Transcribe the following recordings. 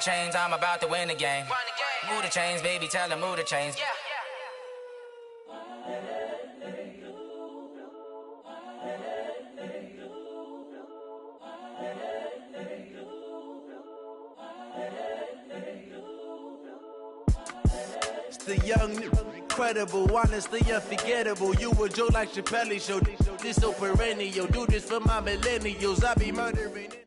chains, I'm about to win the game. Move the chains, baby, tell them move the chains. It's the young, incredible, honestly unforgettable. You a joke like Chappelle show. This so perennial. Do this for my millennials. I be murdering it.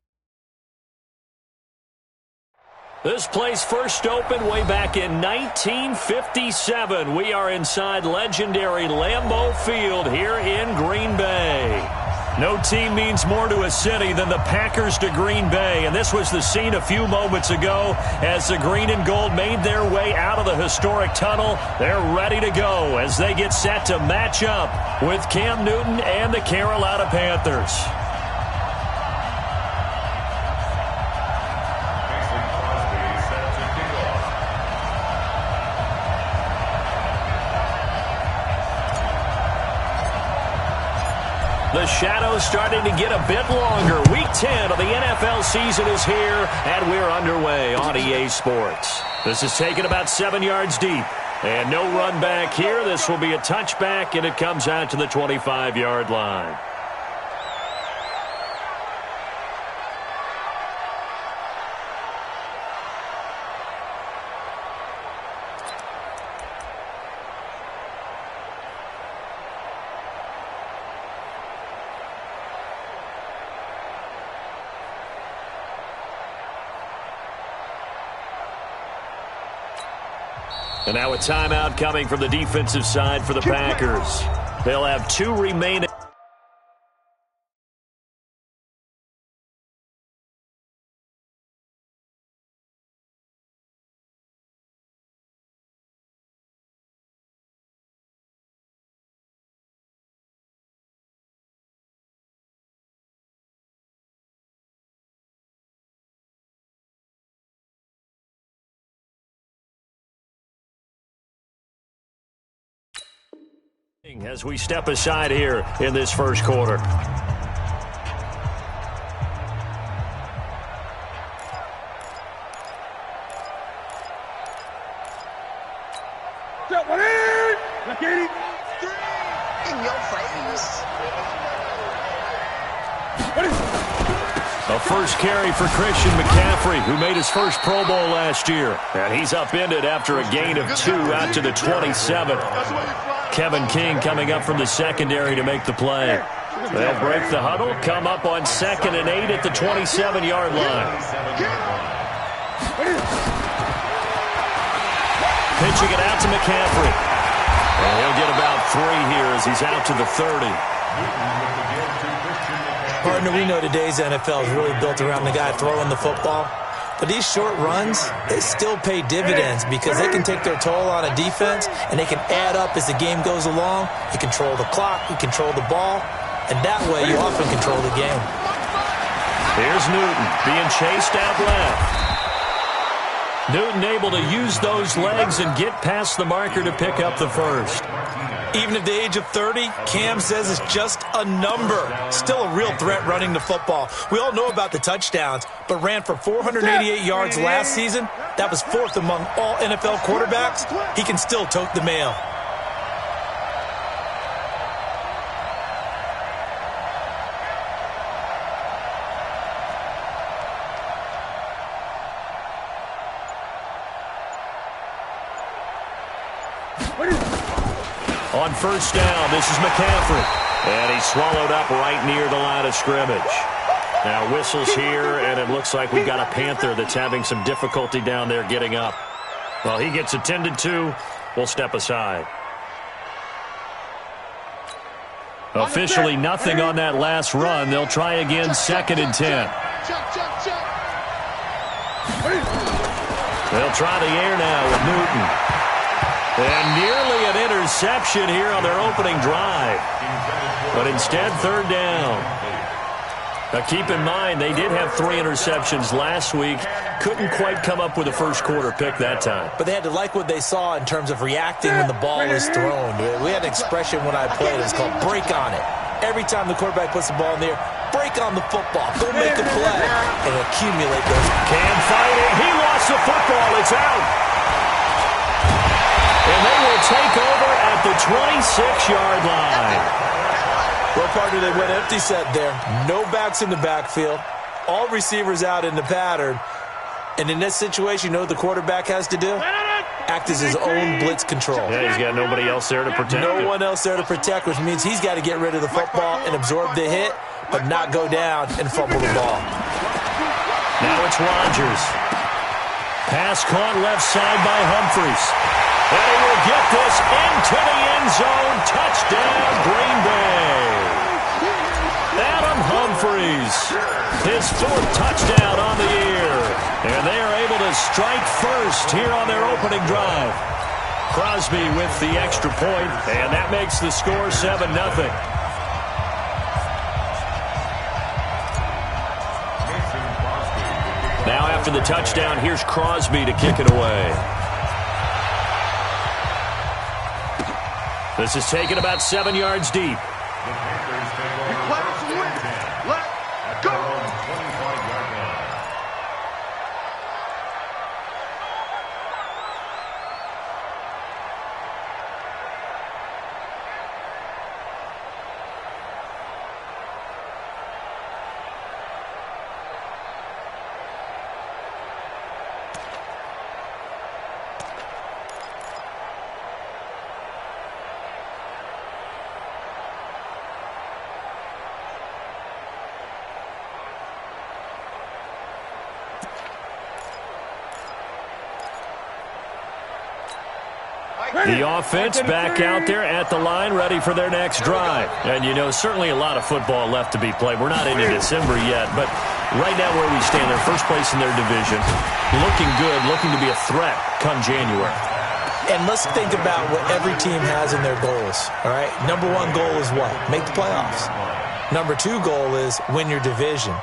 This place first opened way back in 1957. We are inside legendary Lambeau Field here in Green Bay. No team means more to a city than the Packers to Green Bay, and this was the scene a few moments ago as the green and gold made their way out of the historic tunnel. They're ready to go as they get set to match up with Cam Newton and the Carolina Panthers. The shadow's starting to get a bit longer. Week 10 of the NFL season is here, and we're underway on EA Sports. This is taken about 7 yards deep, and no run back here. This will be a touchback, and it comes out to the 25-yard line. And now a timeout coming from the defensive side for the Packers. They'll have 2 remaining. As we step aside here in this first quarter. A first carry for Christian McCaffrey, who made his first Pro Bowl last year. And he's upended after a gain of 2 out to the 27. Kevin King coming up from the secondary to make the play. They'll break the huddle, come up on 2nd and 8 at the 27-yard line. Pitching it out to McCaffrey. And he'll get about 3 here as he's out to the 30. Partner, we know today's NFL is really built around the guy throwing the football. But these short runs, they still pay dividends because they can take their toll on a defense and they can add up as the game goes along. You control the clock, you control the ball, and that way you often control the game. Here's Newton being chased out left. Newton able to use those legs and get past the marker to pick up the first. Even at the age of 30, Cam says it's just a number. Still a real threat running the football. We all know about the touchdowns, but ran for 488 yards last season. That was 4th among all NFL quarterbacks. He can still tote the mail. On first down, this is McCaffrey. And he's swallowed up right near the line of scrimmage. Now whistles here, and it looks like we've got a Panther that's having some difficulty down there getting up. Well, he gets attended to. We'll step aside. Officially nothing on that last run. They'll try again, 2nd and 10. They'll try the air now with Newton. And nearly an interception here on their opening drive. But instead, 3rd down. Now keep in mind, they did have 3 interceptions last week. Couldn't quite come up with a first quarter pick that time. But they had to like what they saw in terms of reacting when the ball is thrown. We had an expression when I played. It was called break on it. Every time the quarterback puts the ball in the air, break on the football. Go make a play and accumulate those. Cam fighting. He lost gets the football. It's out. And they will take over at the 26-yard line. Well, partner, they went empty set there. No backs in the backfield. All receivers out in the pattern. And in this situation, you know what the quarterback has to do? Act as his own blitz control. Yeah, he's got nobody else there to protect him. No one else there to protect, which means he's got to get rid of the football and absorb the hit, but not go down and fumble the ball. Now it's Rodgers. Pass caught left side by Humphries. And he will get this into the end zone. Touchdown, Green Bay. Adam Humphries, his 4th touchdown on the year. And they are able to strike first here on their opening drive. Crosby with the extra point, and that makes the score 7-0. Now after the touchdown, here's Crosby to kick it away. This is taken about 7 yards deep. Let's go! The offense back out there at the line, ready for their next drive. And, you know, certainly a lot of football left to be played. We're not into December yet, but right now where we stand, they're first place in their division, looking good, looking to be a threat come January. And let's think about what every team has in their goals, all right? Number 1 goal is what? Make the playoffs. Number 2 goal is win your division.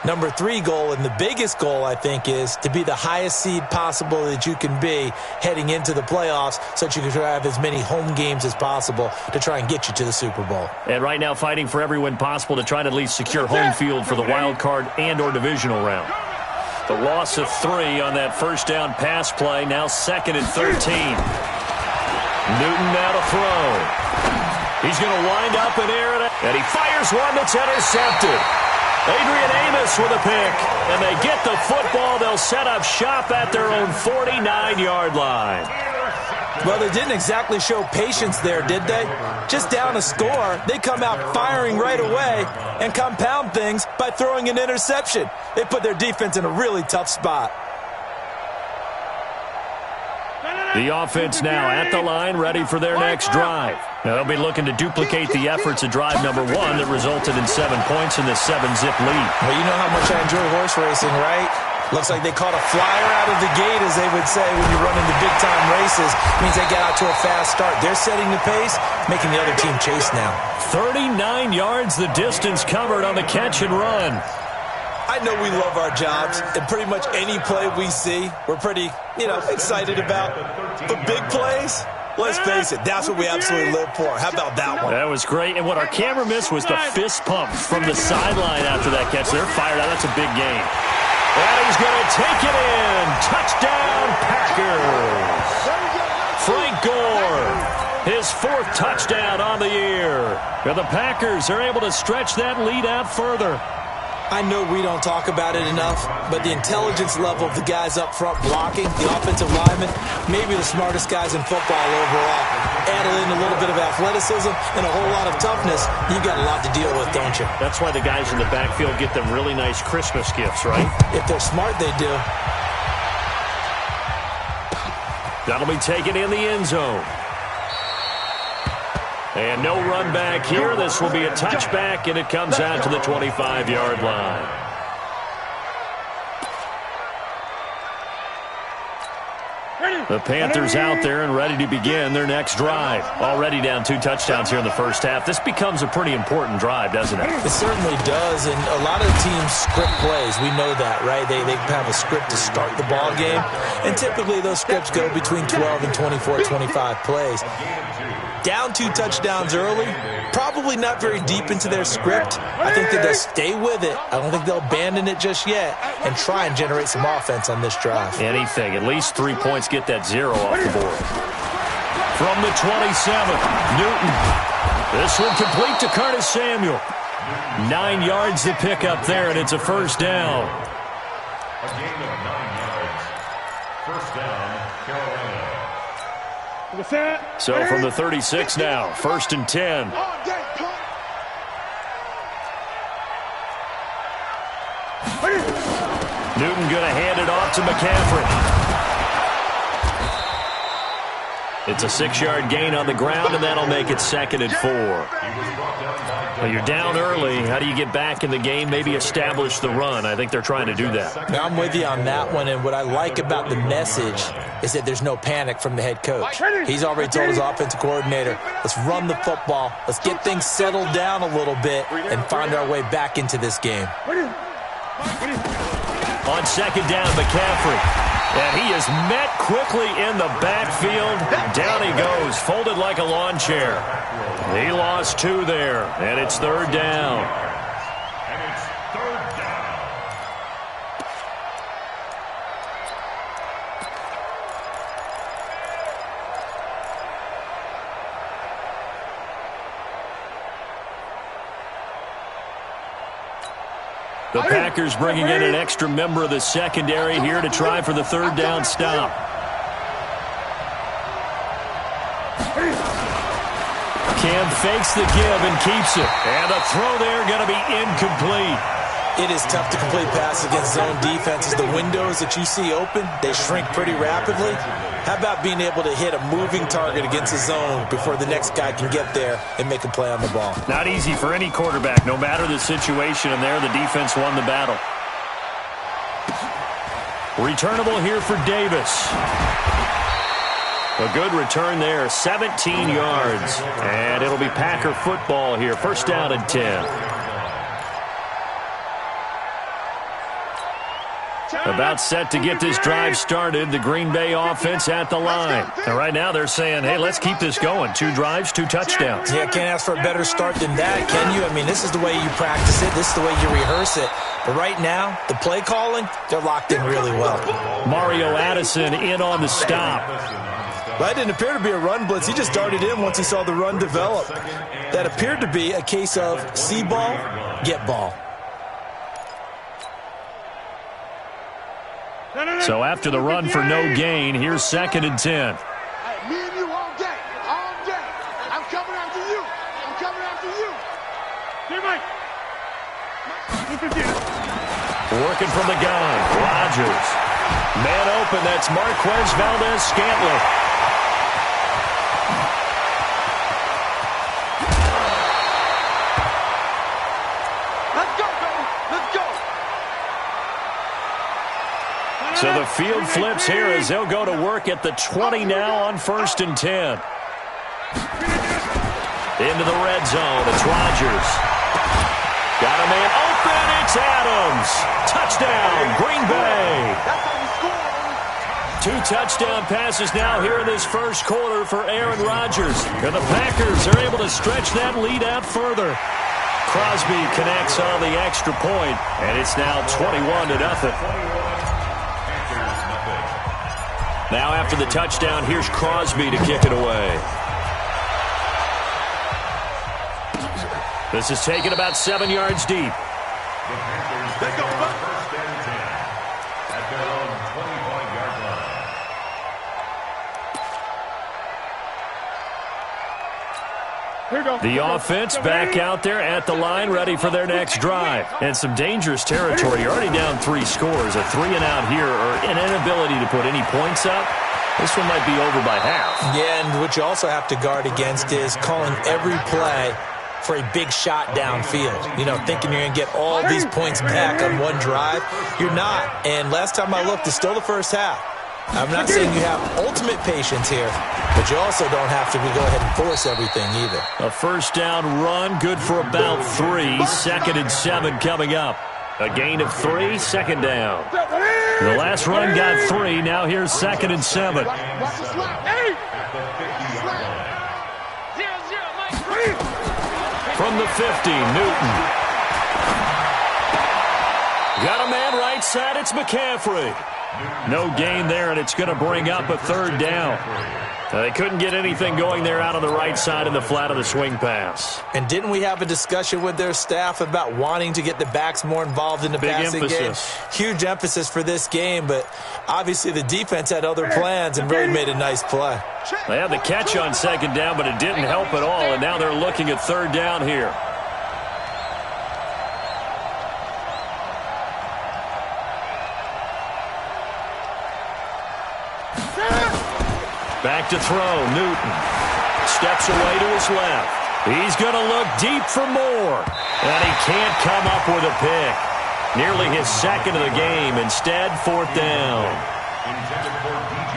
Number 3 goal, and the biggest goal, I think, is to be the highest seed possible that you can be heading into the playoffs so that you can have as many home games as possible to try and get you to the Super Bowl. And right now fighting for every win possible to try to at least secure home field for the wild card and or divisional round. The loss of 3 on that first down pass play, now 2nd and 13. Newton now to throw. He's going to wind up in air, and he fires one that's intercepted. Adrian Amos with a pick, and they get the football. They'll set up shop at their own 49-yard line. Well, they didn't exactly show patience there, did they? Just down a score, they come out firing right away and compound things by throwing an interception. They put their defense in a really tough spot. The offense now at the line, ready for their next drive. Now they'll be looking to duplicate the efforts of drive number 1 that resulted in 7 points in the 7-zip lead. Well, you know how much I enjoy horse racing, right? Looks like they caught a flyer out of the gate, as they would say, when you run into big-time races. It means they get out to a fast start. They're setting the pace, making the other team chase now. 39 yards the distance covered on the catch and run. I know we love our jobs, and pretty much any play we see, we're pretty, excited about. But big plays, let's face it, that's what we absolutely live for. How about that one? That was great, and what our camera missed was the fist pump from the sideline after that catch. They're fired out. That's a big game. And he's going to take it in. Touchdown, Packers. Frank Gore, his 4th touchdown on the year. And the Packers are able to stretch that lead out further. I know we don't talk about it enough, but the intelligence level of the guys up front blocking, the offensive linemen, maybe the smartest guys in football overall. Add in a little bit of athleticism and a whole lot of toughness, you've got a lot to deal with, don't you? That's why the guys in the backfield get them really nice Christmas gifts, right? If they're smart, they do. That'll be taken in the end zone. And no run back here. This will be a touchback, and it comes out to the 25-yard line. The Panthers out there and ready to begin their next drive. Already down 2 touchdowns here in the first half. This becomes a pretty important drive, doesn't it? It certainly does, and a lot of teams script plays. We know that, right? They have a script to start the ball game, and typically those scripts go between 12 and 24, 25 plays. Down 2 touchdowns early, probably not very deep into their script. I think that they'll stay with it. I don't think they'll abandon it just yet and try and generate some offense on this drive. Anything. At least 3 points, get that 0 off the board. From the 27, Newton. This one complete to Curtis Samuel. 9 yards to pick up there, and it's a first down. A gain of 9 yards. First down, Carolina. So from the 36 now, 1st and 10. Newton going to hand it off to McCaffrey. It's a 6-yard gain on the ground, and that'll make it 2nd and 4. Well, you're down early. How do you get back in the game, maybe establish the run? I think they're trying to do that. Now, I'm with you on that one, and what I like about the message is that there's no panic from the head coach. He's already told his offensive coordinator, let's run the football, let's get things settled down a little bit and find our way back into this game. On 2nd down, McCaffrey. And he is met quickly in the backfield. Down he goes, folded like a lawn chair. He lost 2 there, and it's 3rd down. And it's 3rd down. The Packers bringing in an extra member of the secondary here to try for the 3rd down stop. Cam fakes the give and keeps it. And the throw there going to be incomplete. It is tough to complete passes against zone defenses. The windows that you see open, they shrink pretty rapidly. How about being able to hit a moving target against the zone before the next guy can get there and make a play on the ball? Not easy for any quarterback, no matter the situation, and there the defense won the battle. Returnable here for Davis. A good return there, 17 yards. And it'll be Packer football here, 1st down and 10. About set to get this drive started. The Green Bay offense at the line. And right now they're saying, hey, let's keep this going. 2 drives, 2 touchdowns. Yeah, can't ask for a better start than that, can you? I mean, this is the way you practice it. This is the way you rehearse it. But right now, the play calling, they're locked in really well. Mario Addison in on the stop. That didn't appear to be a run blitz. He just darted in once he saw the run develop. That appeared to be a case of see ball, get ball. So after the run for no gain, here's 2nd and 10. Me and you all day. All day. I'm coming after you. I'm coming after you. Here, Mike. Working from the gun, Rodgers. Man open, that's Marquez Valdez-Scantling. Let's go, baby. Let's go. So the field flips here as they'll go to work at the 20 now on 1st and 10. Into the red zone, it's Rodgers. Got a man open, it's Adams. Touchdown, Green Bay. 2 touchdown passes now here in this 1st quarter for Aaron Rodgers. And the Packers are able to stretch that lead out further. Crosby connects on the extra point, and it's now 21-0. Now after the touchdown, here's Crosby to kick it away. This is taken about 7 yards deep. Let's go. First and 10 at their own 25-yard line. The offense back out there at the line, ready for their next drive. And some dangerous territory. You're already down 3 scores. A 3-and-out here, or an inability to put any points up. This one might be over by half. Yeah, and what you also have to guard against is calling every play for a big shot downfield. You know, thinking you're going to get all these points back on one drive. You're not. And last time I looked, it's still the first half. I'm not saying you have ultimate patience here, but you also don't have to go ahead and force everything either. A first down run, good for about 3. 2nd and 7 coming up. A gain of 3, 2nd down. The last run got 3. Now here's 2nd and 7. From the 50, Newton. Got a man right side, it's McCaffrey. No gain there, and it's going to bring up a third down. They couldn't get anything going there out on the right side in the flat of the swing pass. And didn't we have a discussion with their staff about wanting to get the backs more involved in the passing game? Huge emphasis for this game, but obviously the defense had other plans and really made a nice play. They had the catch on second down, but it didn't help at all, and now they're looking at third down here. Back to throw, Newton. Steps away to his left. He's going to look deep for more. And he can't come up with a pick. Nearly his second of the game. Instead, fourth down.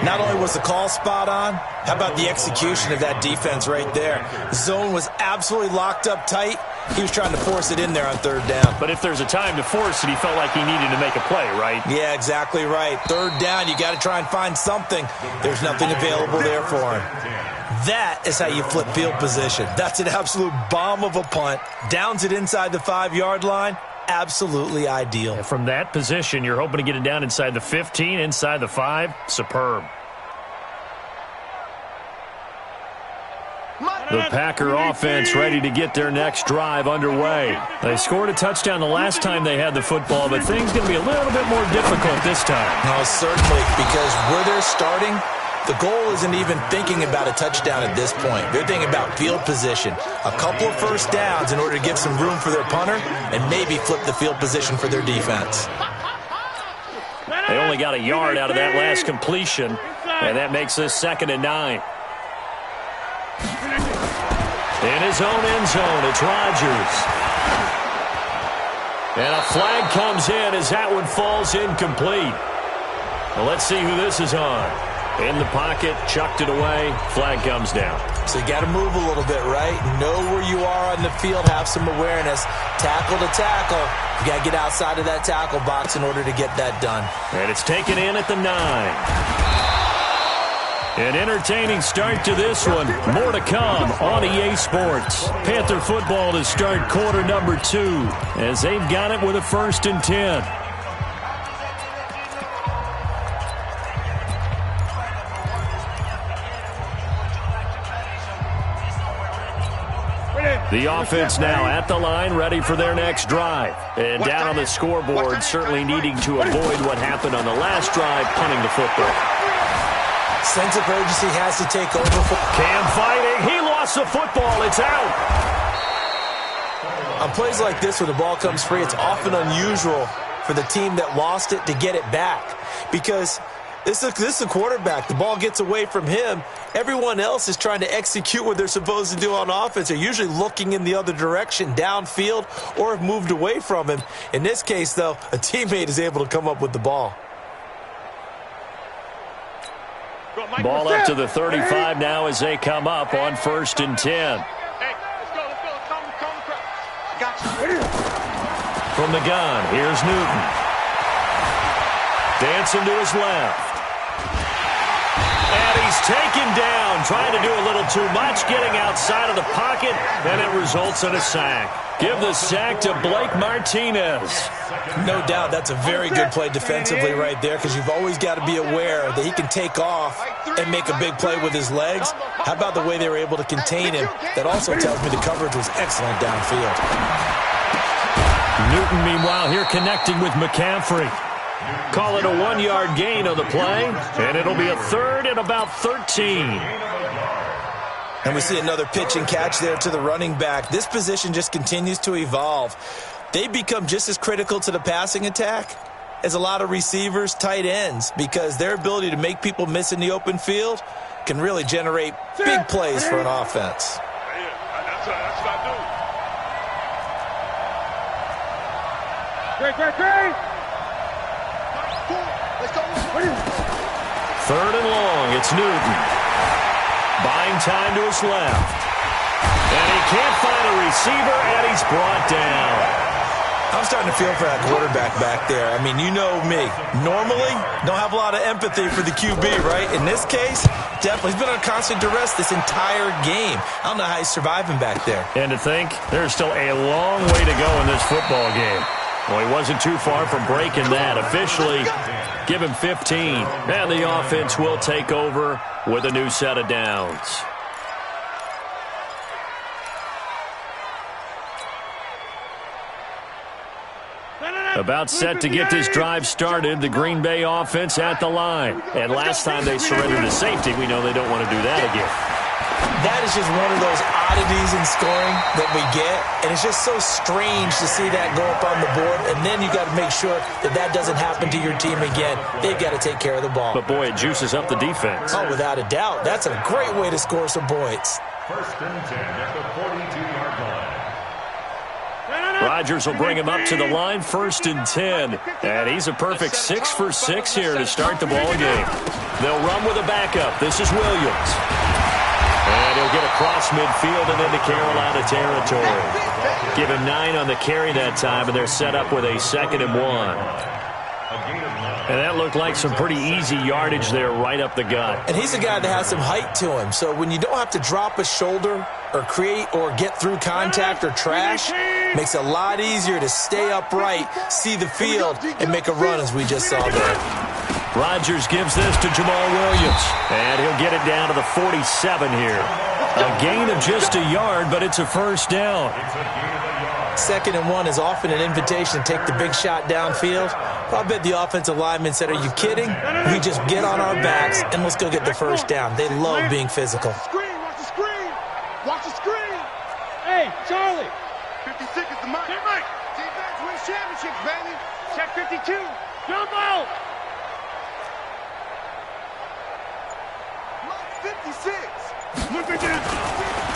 Not only was the call spot on, how about the execution of that defense right there? The zone was absolutely locked up tight. He was trying to force it in there on third down. But if there's a time to force it, he felt like he needed to make a play, right? Yeah, exactly right. Third down, you got to try and find something. There's nothing available there for him. That is how you flip field position. That's an absolute bomb of a punt. Downs it inside the 5-yard line. Absolutely ideal. And from that position, you're hoping to get it down inside the 15, inside the 5. Superb. The Packer offense ready to get their next drive underway. They scored a touchdown the last time they had the football, but things going to be a little bit more difficult this time. No, certainly, because where they're starting, the goal isn't even thinking about a touchdown at this point. They're thinking about field position, a couple of first downs in order to give some room for their punter, and maybe flip the field position for their defense. They only got a yard out of that last completion, and that makes this 2nd and 9. In his own end zone, it's Rodgers. And a flag comes in as that one falls incomplete. Well, let's see who this is on. In the pocket, chucked it away, flag comes down. So you got to move a little bit, right? Know where you are on the field, have some awareness. Tackle to tackle. You got to get outside of that tackle box in order to get that done. And it's taken in at the 9. An entertaining start to this one. More to come on EA Sports. Panther football to start quarter number 2 as they've got it with a 1st and 10. The offense now at the line, ready for their next drive. And down on the scoreboard, certainly needing to avoid what happened on the last drive, punting the football. Sense of urgency has to take over. Cam fighting. He lost the football. It's out. On plays like this where the ball comes free, it's often unusual for the team that lost it to get it back. Because this is a quarterback. The ball gets away from him. Everyone else is trying to execute what they're supposed to do on offense. They're usually looking in the other direction, downfield, or have moved away from him. In this case, though, a teammate is able to come up with the ball. Ball up to the 35 now as they come up on 1st and 10. From the gun, here's Newton. Dancing to his left. And he's taken down, trying to do a little too much, getting outside of the pocket, and it results in a sack. Give the sack to Blake Martinez. No doubt that's a very good play defensively right there, because you've always got to be aware that he can take off and make a big play with his legs. How about the way they were able to contain him? That also tells me the coverage was excellent downfield. Newton, meanwhile, here connecting with McCaffrey. Call it a 1-yard gain on the play, and it'll be a 3rd and about 13. And we see another pitch and catch there to the running back. This position just continues to evolve. They become just as critical to the passing attack as a lot of receivers, tight ends, because their ability to make people miss in the open field can really generate big plays for an offense. That's what I do. Great. 3rd and long, it's Newton. Buying time to his left. And he can't find a receiver, and he's brought down. I'm starting to feel for that quarterback back there. I mean, you know me. Normally, don't have a lot of empathy for the QB, right? In this case, definitely. He's been on constant duress this entire game. I don't know how he's surviving back there. And to think, there's still a long way to go in this football game. Well, he wasn't too far from breaking that. Officially, give him 15. And the offense will take over with a new set of downs. About set to get this drive started, the Green Bay offense at the line. And last time they surrendered to safety, we know they don't want to do that again. That is just one of those oddities in scoring that we get, and it's just so strange to see that go up on the board, and then you got to make sure that that doesn't happen to your team again. They've got to take care of the ball. But, boy, it juices up the defense. Oh, without a doubt. That's a great way to score some points. First and 10 at the 42-yard line. Rodgers will bring him up to the line, 1st and 10. And he's a perfect 6 for 6 here to start the ball game. They'll run with a backup. This is Williams. And he'll get across midfield and into Carolina territory. Give him 9 on the carry that time, and they're set up with a 2nd and 1. And that looked like some pretty easy yardage there right up the gut. And he's a guy that has some height to him. So when you don't have to drop a shoulder or create or get through contact or trash, makes it a lot easier to stay upright, see the field, and make a run as we just saw there. Rodgers gives this to Jamal Williams. And he'll get it down to the 47 here. A gain of just a yard, but it's a 1st down. 2nd and 1 is often an invitation to take the big shot downfield. I bet the offensive lineman said, are you kidding? We just get on our backs and let's go get the 1st down. They love being physical. Screen, watch the screen. Watch the screen. Hey, Charlie. 56 is the mark. Defense wins championships, baby. Check 52. Jump out. 56.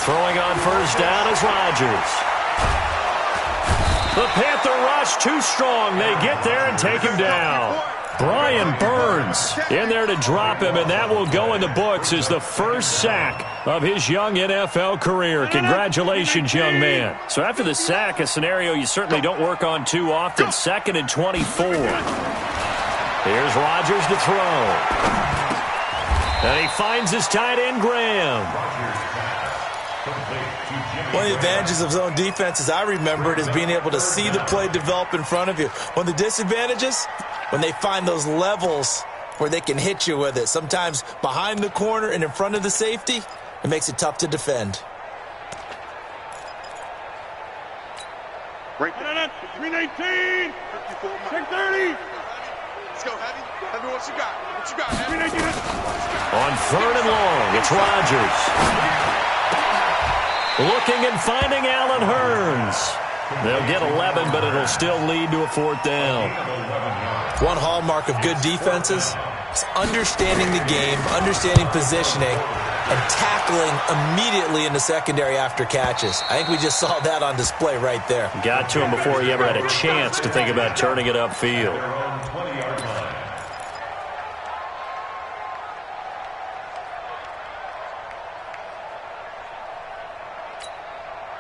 Throwing on 1st down is Rodgers. The Panther rush too strong. They get there and take him down. Brian Burns in there to drop him, and that will go in the books as the 1st sack of his young NFL career. Congratulations, young man. So after the sack, a scenario you certainly don't work on too often. 2nd and 24. Here's Rodgers to throw. And he finds his tight end, Graham. One of the advantages of zone defense, as I remember it, is being able to see the play develop in front of you. One of the disadvantages, when they find those levels where they can hit you with it. Sometimes behind the corner and in front of the safety, it makes it tough to defend. Break it. 319. 630. Let's go, Heavy. Heavy, what you got? What you got, Heavy? On 3rd and long, it's Rodgers. Looking and finding Allen Hurns. They'll get 11, but it'll still lead to a 4th down. One hallmark of good defenses is understanding the game, understanding positioning, and tackling immediately in the secondary after catches. I think we just saw that on display right there. Got to him before he ever had a chance to think about turning it upfield.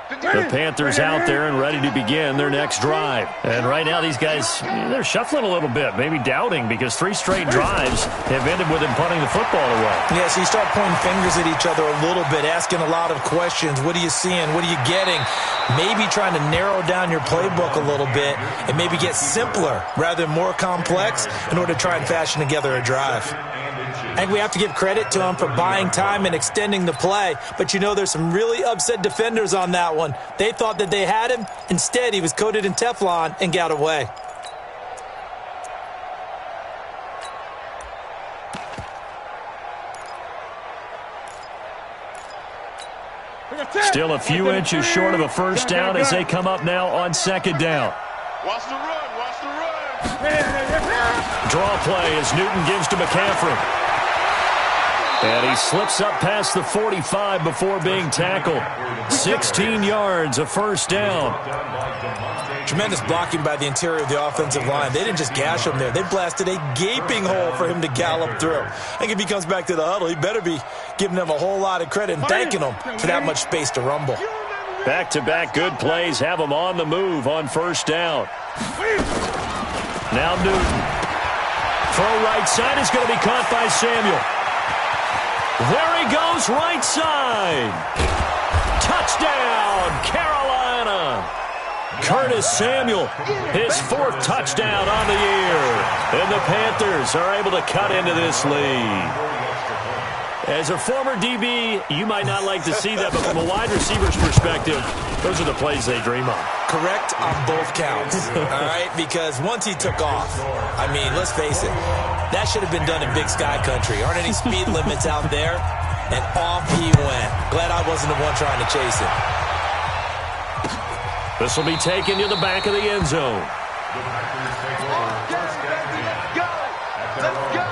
The Panthers out there and ready to begin their next drive. And right now these guys, they're shuffling a little bit, maybe doubting, because 3 straight drives have ended with them punting the football away. Yeah, so you start pointing fingers at each other a little bit, asking a lot of questions. What are you seeing? What are you getting? Maybe trying to narrow down your playbook a little bit and maybe get simpler rather than more complex in order to try and fashion together a drive. I think we have to give credit to him for buying time and extending the play, but you know there's some really upset defenders on that one. They thought that they had him. Instead, he was coated in Teflon and got away. Still a few inches short of a 1st down as they come up now on 2nd down. Watch the run, watch the run. Draw play as Newton gives to McCaffrey. And he slips up past the 45 before being tackled. 16 yards, a 1st down. Tremendous blocking by the interior of the offensive line. They didn't just gash him there. They blasted a gaping hole for him to gallop through. I think if he comes back to the huddle, he better be giving them a whole lot of credit and thanking them for that much space to rumble. You remember Back-to-back good plays have them on the move on first down. Now Newton. Throw right side is going to be caught by Samuel. There he goes, right side. Touchdown, Carolina. Curtis Samuel, his 4th touchdown on the year. And the Panthers are able to cut into this lead. As a former DB, you might not like to see that, but from a wide receiver's perspective, those are the plays they dream of. Correct on both counts, all right? Because once he took off, I mean, let's face it, that should have been done in Big Sky Country. Aren't any speed limits out there? And off he went. Glad I wasn't the one trying to chase him. This will be taken to the back of the end zone. Let's go.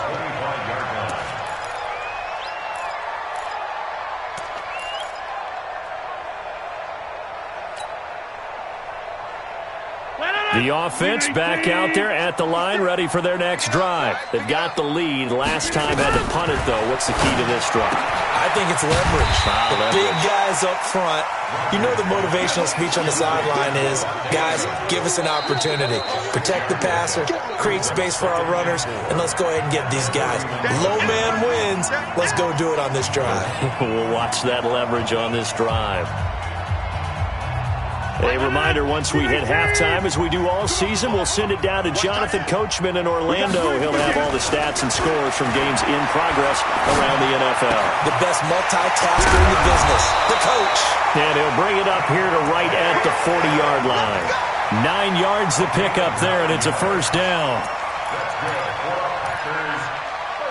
The offense back out there at the line, ready for their next drive. They've got the lead. Last time had to punt it, though. What's the key to this drive? I think it's leverage. The big guys up front. You know the motivational speech on the sideline is, guys, give us an opportunity. Protect the passer, create space for our runners, and let's go ahead and get these guys. Low man wins. Let's go do it on this drive. We'll watch that leverage on this drive. A reminder, once we hit halftime, as we do all season, we'll send it down to Jonathan Coachman in Orlando. He'll have all the stats and scores from games in progress around the NFL. The best multitasker in the business, the coach. And he'll bring it up here to right at the 40-yard line. 9 yards to pick up there, and it's a first down.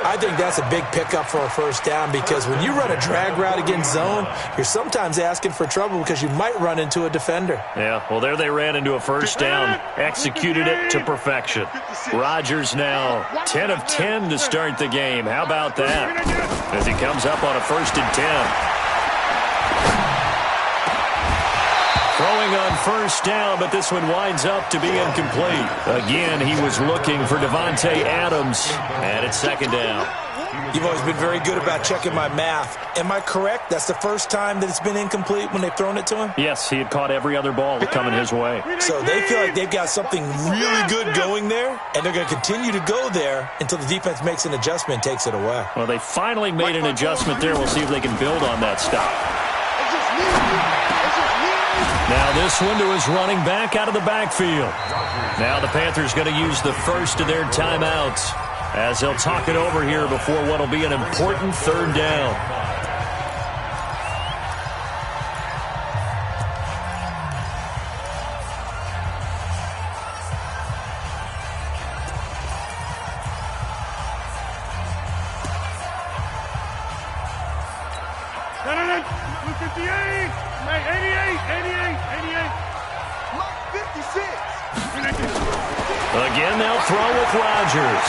I think that's a big pickup for a first down because when you run a drag route against zone, you're sometimes asking for trouble because you might run into a defender. Yeah, well, there they ran into a first down, executed it to perfection. Rodgers now 10 of 10 to start the game. How about that? As he comes up on a 1st and 10. Throwing on first down, but this one winds up to be incomplete. Again, he was looking for Devontae Adams, and it's 2nd down. You've always been very good about checking my math. Am I correct? That's the first time that it's been incomplete when they've thrown it to him? Yes, he had caught every other ball coming his way. So they feel like they've got something really good going there, and they're going to continue to go there until the defense makes an adjustment and takes it away. Well, they finally made an adjustment there. We'll see if they can build on that stop. Now this one to his running back out of the backfield. Now the Panthers going to use the first of their timeouts as they'll talk it over here before what will be an important 3rd down. Again, they'll throw with Rodgers.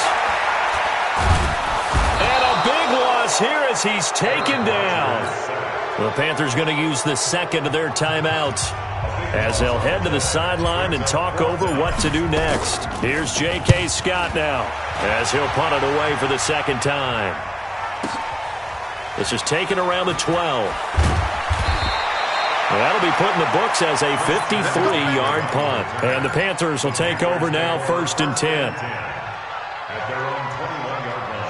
And a big loss here as he's taken down. The Panthers going to use the 2nd of their timeouts as they'll head to the sideline and talk over what to do next. Here's J.K. Scott now as he'll punt it away for the 2nd time. This is taken around the 12. That'll be put in the books as a 53-yard punt. And the Panthers will take over now 1st and 10. At their own 21-yard line.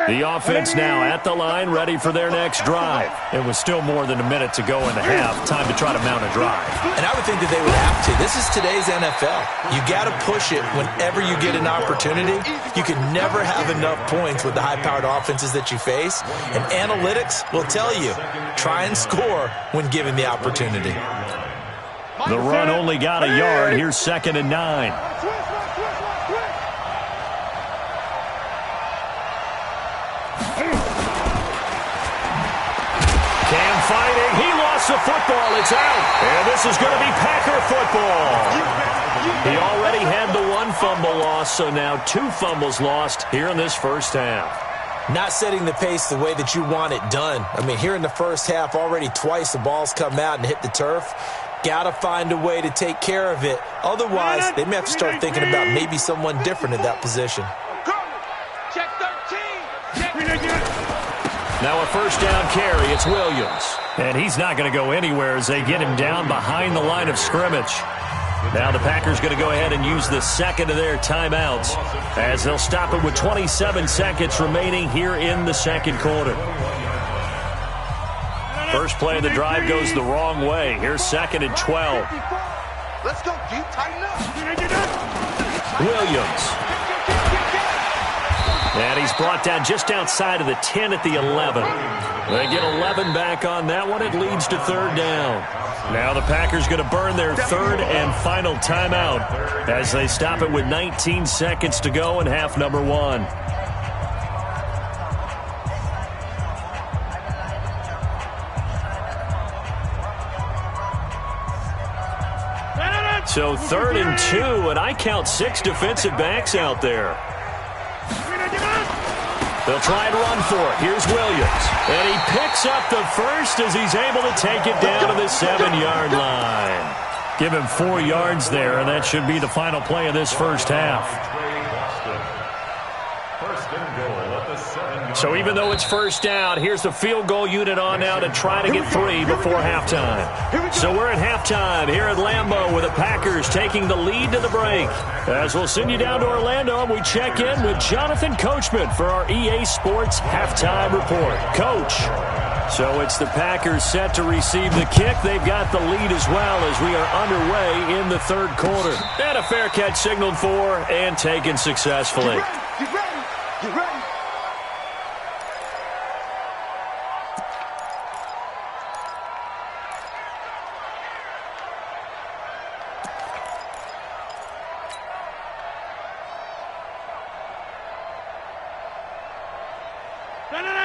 The offense now at the line, ready for their next drive. It was still more than a minute to go in the half. Time to try to mount a drive. And I would think that they would have to. This is today's NFL. You got to push it whenever you get an opportunity. You can never have enough points with the high-powered offenses that you face. And analytics will tell you, try and score when given the opportunity. The run only got a yard. Here's 2nd and 9. Cam fighting. He lost the football. It's out. And this is going to be Packer football. He already had the 1 fumble loss, so now 2 fumbles lost here in this first half. Not setting the pace the way that you want it done. I mean, here in the first half, already twice the ball's come out and hit the turf. Got to find a way to take care of it. Otherwise, they may have to start thinking about maybe someone different at that position. Check 13. Check. Now a first down carry. It's Williams. And he's not going to go anywhere as they get him down behind the line of scrimmage. Now the Packers going to go ahead and use the second of their timeouts as they'll stop it with 27 seconds remaining here in the second quarter. First play of the drive goes the wrong way. Here's 2nd and 12. Let's go, deep, tighten up. Williams. And he's brought down just outside of the 10 at the 11. They get 11 back on that one. It leads to 3rd down. Now the Packers going to burn their 3rd and final timeout as they stop it with 19 seconds to go in half number 1. So 3rd and 2, and I count 6 defensive backs out there. They'll try and run for it. Here's Williams. And he picks up the first as he's able to take it down to the 7-yard line. Give him 4 yards there, and that should be the final play of this first half. So even though it's first down, here's the field goal unit on now to try to get 3 before halftime. So we're at halftime here at Lambeau with the Packers taking the lead to the break. As we'll send you down to Orlando, and we check in with Jonathan Coachman for our EA Sports Halftime Report. Coach, so it's the Packers set to receive the kick. They've got the lead as well as we are underway in the 3rd quarter. And a fair catch signaled for and taken successfully. Get ready. Get ready.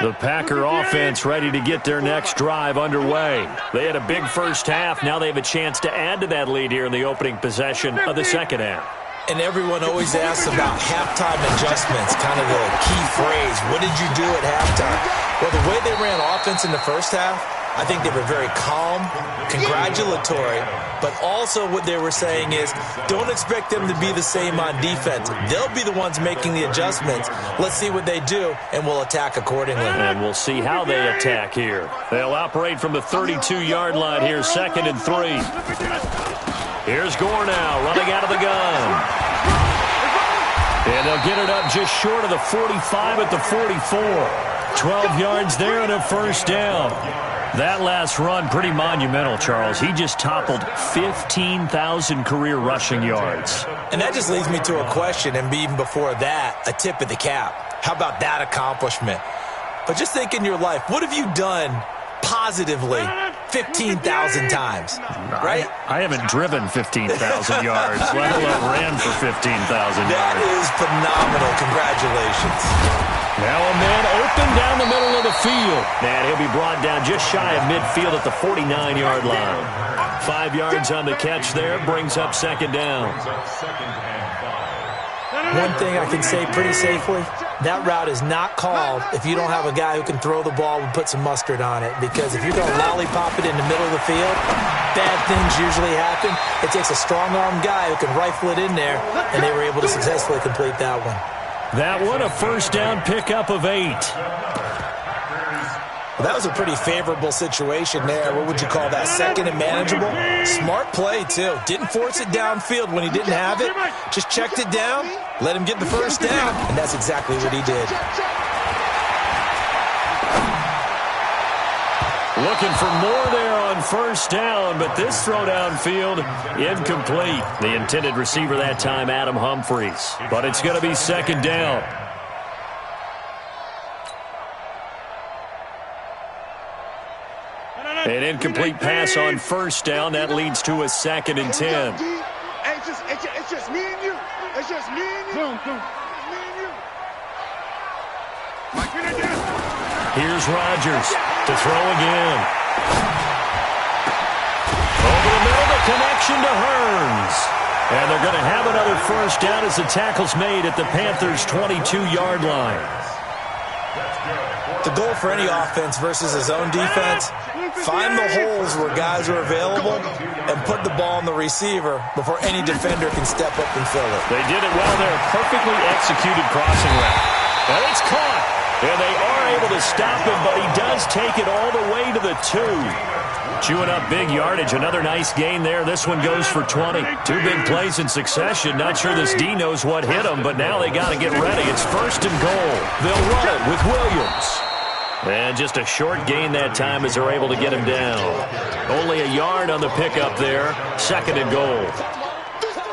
The Packer offense ready to get their next drive underway. They had a big first half. Now they have a chance to add to that lead here in the opening possession of the second half. And everyone always asks about halftime adjustments, kind of the key phrase. What did you do at halftime? Well, the way they ran offense in the first half, I think they were very calm, congratulatory, but also what they were saying is don't expect them to be the same on defense. They'll be the ones making the adjustments. Let's see what they do, and we'll attack accordingly. And we'll see how they attack here. They'll operate from the 32-yard line here, 2nd and 3. Here's Gore now running out of the gun. And they'll get it up just short of the 45 at the 44. 12 yards there and a first down. That last run, pretty monumental, Charles. He just toppled 15,000 career rushing yards. And that just leads me to a question, and even before that, a tip of the cap. How about that accomplishment? But just think in your life, what have you done positively 15,000 times, right? I haven't driven 15,000 yards, let alone ran for 15,000 yards. That is phenomenal. Congratulations. Now a man open down the middle of the field. And he'll be brought down just shy of midfield at the 49-yard line. 5 yards on the catch there, brings up 2nd down. One thing I can say pretty safely, that route is not called if you don't have a guy who can throw the ball and put some mustard on it. Because if you're going to lollipop it in the middle of the field, bad things usually happen. It takes a strong-armed guy who can rifle it in there, and they were able to successfully complete that one. That one, a first down pickup of 8. Well, that was a pretty favorable situation there. What would you call that? 2nd and manageable? Smart play, too. Didn't force it downfield when he didn't have it. Just checked it down, let him get the first down, and that's exactly what he did. Looking for more there on first down, but this throw downfield incomplete. The intended receiver that time, Adam Humphries. But it's going to be 2nd down. An incomplete pass on first down. That leads to a 2nd and 10. It's just me and you. It's just me and you. Me and you. Here's Rodgers to throw again. Over the middle, the connection to Hearns. And they're going to have another first down as the tackle's made at the Panthers' 22-yard line. The goal for any offense versus his own defense, find the holes where guys are available and put the ball on the receiver before any defender can step up and fill it. They did it well there. Perfectly executed crossing route. And it's caught. And they are able to stop him, but he does take it all the way to the 2. Chewing up big yardage. Another nice gain there. This one goes for 20. 2 big plays in succession. Not sure this D knows what hit them, but now they got to get ready. It's 1st and goal. They'll run it with Williams. And just a short gain that time as they're able to get him down. Only a yard on the pickup there. 2nd and goal.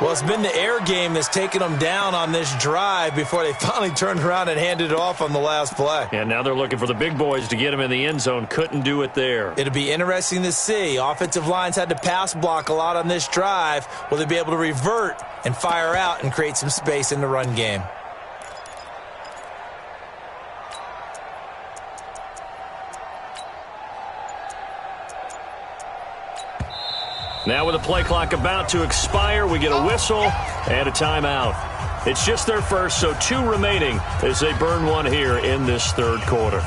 Well, it's been the air game that's taken them down on this drive before they finally turned around and handed it off on the last play. And now they're looking for the big boys to get him in the end zone. Couldn't do it there. It'll be interesting to see. Offensive lines had to pass block a lot on this drive. Will they be able to revert and fire out and create some space in the run game? Now with the play clock about to expire, we get a whistle and a timeout. It's just their first, so 2 remaining as they burn one here in this 3rd quarter.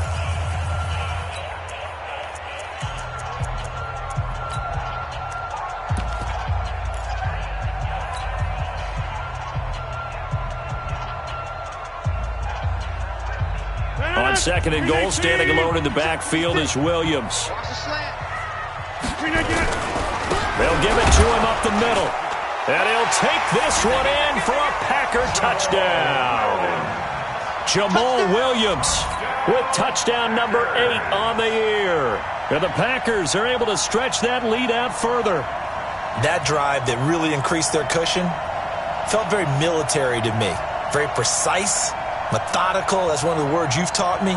On 2nd and goal, standing alone in the backfield is Williams. They'll give it to him up the middle. And he'll take this one in for a Packer touchdown. Jamal Williams with touchdown number 8 on the year. And the Packers are able to stretch that lead out further. That drive that really increased their cushion felt very military to me. Very precise, methodical. That's one of the words you've taught me.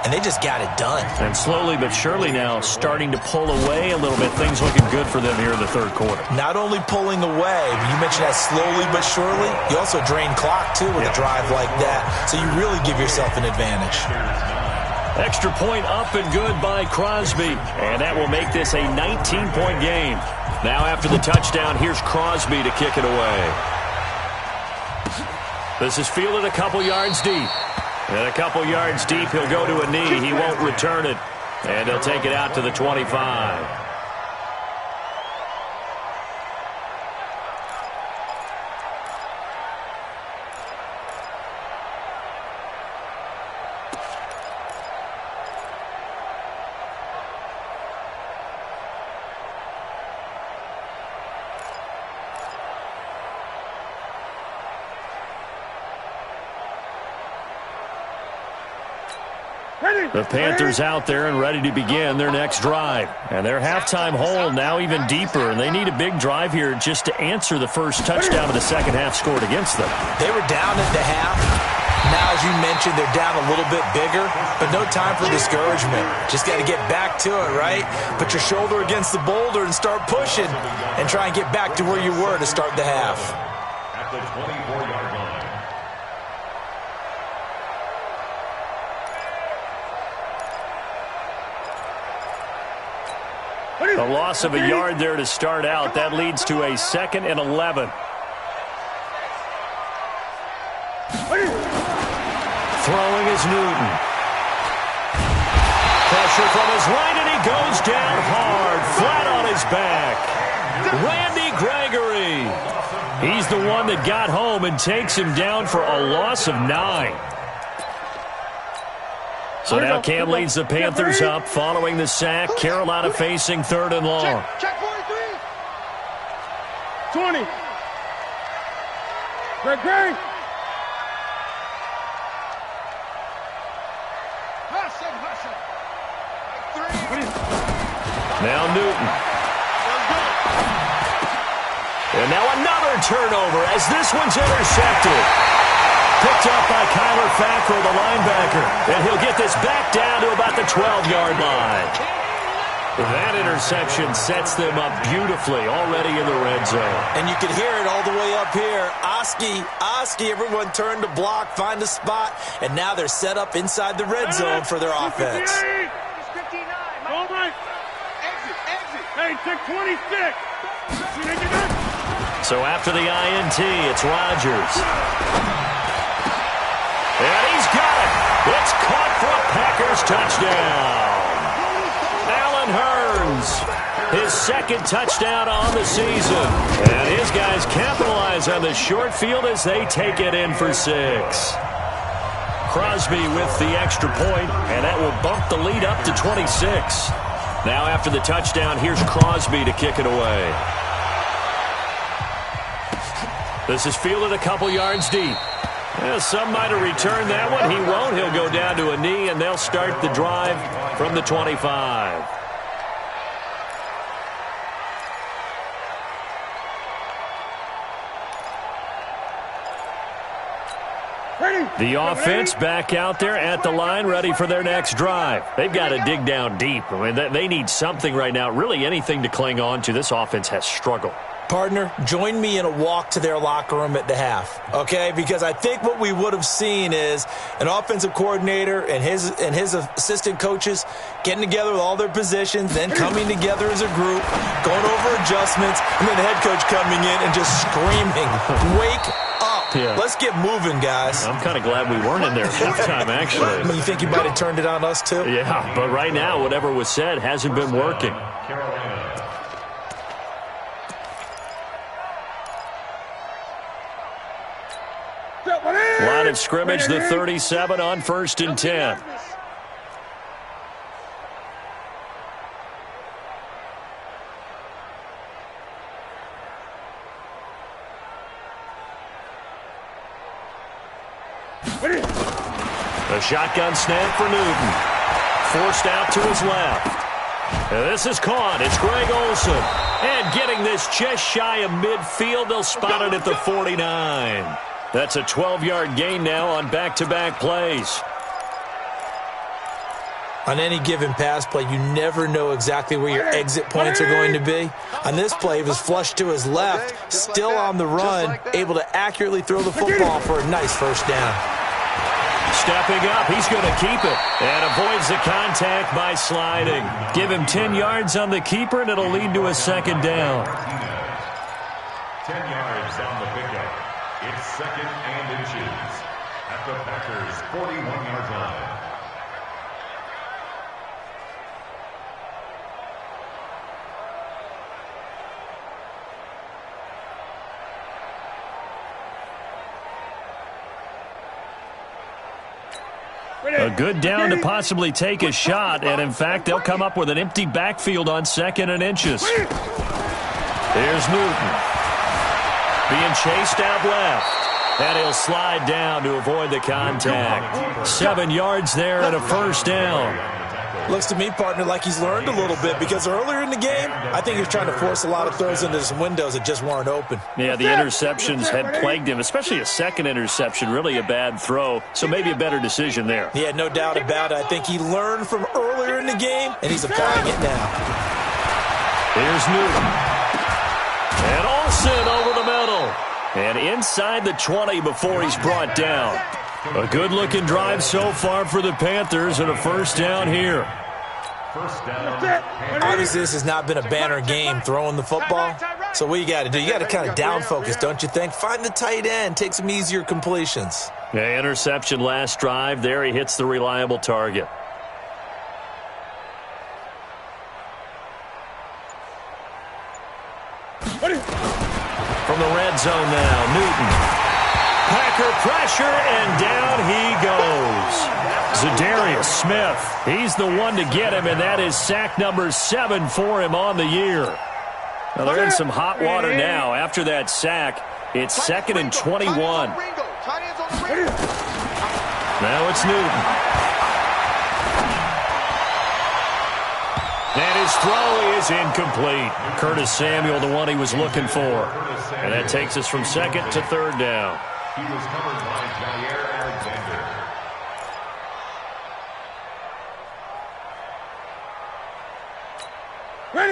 And they just got it done. And slowly but surely now starting to pull away a little bit. Things looking good for them here in the 3rd quarter. Not only pulling away, but you mentioned that slowly but surely. You also drain clock, too, with a drive like that. So you really give yourself an advantage. Extra point up and good by Crosby. And that will make this a 19-point game. Now after the touchdown, here's Crosby to kick it away. This is fielded a couple yards deep. And a couple yards deep, he'll go to a knee. He won't return it. And he'll take it out to the 25. The Panthers out there and ready to begin their next drive. And their halftime hole now even deeper. And they need a big drive here just to answer the first touchdown of the second half scored against them. They were down at the half. Now, as you mentioned, they're down a little bit bigger. But no time for discouragement. Just got to get back to it, right? Put your shoulder against the boulder and start pushing. And try and get back to where you were to start the half. At the 24-yard line. A loss of a yard there to start out. That leads to a 2nd and 11. Throwing is Newton. Pressure from his right, and he goes down hard, flat on his back. Randy Gregory. He's the one that got home and takes him down for a loss of 9. So now Cam leads the Panthers up following the sack. Carolina facing 3rd and long. Check 43. 20. Greg. Now Newton. And now another turnover as this one's intercepted. Picked up by Kyler Fackrell, the linebacker. And he'll get this back down to about the 12-yard line. That interception sets them up beautifully already in the red zone. And you can hear it all the way up here. Oski, everyone turned to block, find a spot, and now they're set up inside the red zone for their offense. All right. Exit. Hey, check 26. So after the INT, it's Rodgers. And he's got it. It's caught for a Packers touchdown. Allen Hurns, his 2nd touchdown on the season. And his guys capitalize on the short field as they take it in for 6. Crosby with the extra point, and that will bump the lead up to 26. Now after the touchdown, here's Crosby to kick it away. This is fielded a couple yards deep. Well, some might have returned that one. He won't. He'll go down to a knee, and they'll start the drive from the 25. The offense back out there at the line, ready for their next drive. They've got to dig down deep. I mean, they need something right now, really anything to cling on to. This offense has struggled. Partner, join me in a walk to their locker room at the half, okay? Because I think what we would have seen is an offensive coordinator and his assistant coaches getting together with all their positions, then coming together as a group, going over adjustments, and then the head coach coming in and just screaming, "Wake up. Yeah. Let's get moving, guys." I'm kind of glad we weren't in there halftime, actually. You think you might have turned it on us, too? Yeah, but right now, whatever was said hasn't been working. Line of scrimmage, the 37 on 1st and 10. A shotgun snap for Newton. Forced out to his left. This is caught. It's Greg Olsen. And getting this just shy of midfield, they'll spot it at the 49. That's a 12-yard gain now on back-to-back plays. On any given pass play, you never know exactly where your exit points are going to be. On this play, he was flushed to his left, still on the run, able to accurately throw the football for a nice first down. Stepping up, he's going to keep it and avoids the contact by sliding. Give him 10 yards on the keeper, and it'll lead to a second down. 10 yards on the pickup. It's second and inches at the Packers' 41-yard line. A good down to possibly take a shot, and in fact, they'll come up with an empty backfield on 2nd and inches. Here's Newton. Being chased out left, and he'll slide down to avoid the contact. 7 yards there and a first down. Looks to me, partner, like he's learned a little bit, because earlier in the game, I think he was trying to force a lot of throws into some windows that just weren't open. Yeah, the interceptions had plagued him, especially a second interception, really a bad throw, so maybe a better decision there. Yeah, no doubt about it. I think he learned from earlier in the game, and he's applying it now. Here's Newton. And Olsen over the middle. And inside the 20 before he's brought down. A good-looking drive so far for the Panthers, and a first down here. First down. Obviously, this has not been a banner game throwing the football. So what you got to do, you got to kind of down focus, don't you think? Find the tight end, take some easier completions. Yeah, interception last drive. There he hits the reliable target. From the red zone now, Newton. Packer pressure, and down he goes. Za'Darius Smith, he's the one to get him, and that is sack number 7 for him on the year. Now they're in some hot water now. After that sack, it's 2nd and 21. Now it's Newton. And his throw is incomplete. Curtis Samuel, the one he was looking for. And that takes us from 2nd to 3rd down. He was covered by Jair Alexander.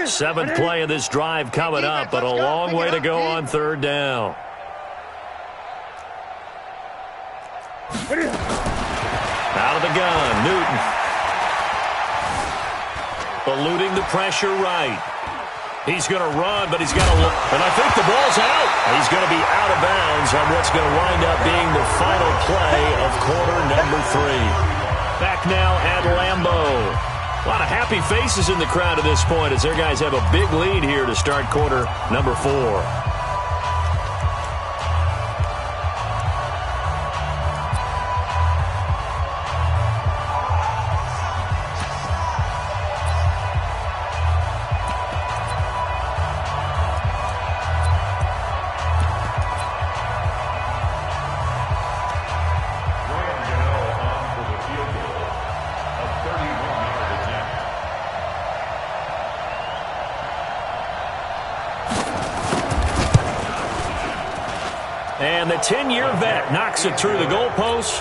Seventh play of this drive coming up, but a long way to go on 3rd down. Out of the gun, Newton. Eluding the pressure right. He's going to run, but he's got to look. And I think the ball's out. He's going to be out of bounds on what's going to wind up being the final play of quarter number 3. Back now at Lambeau. A lot of happy faces in the crowd at this point as their guys have a big lead here to start quarter number 4. And the 10-year vet knocks it through the goalposts,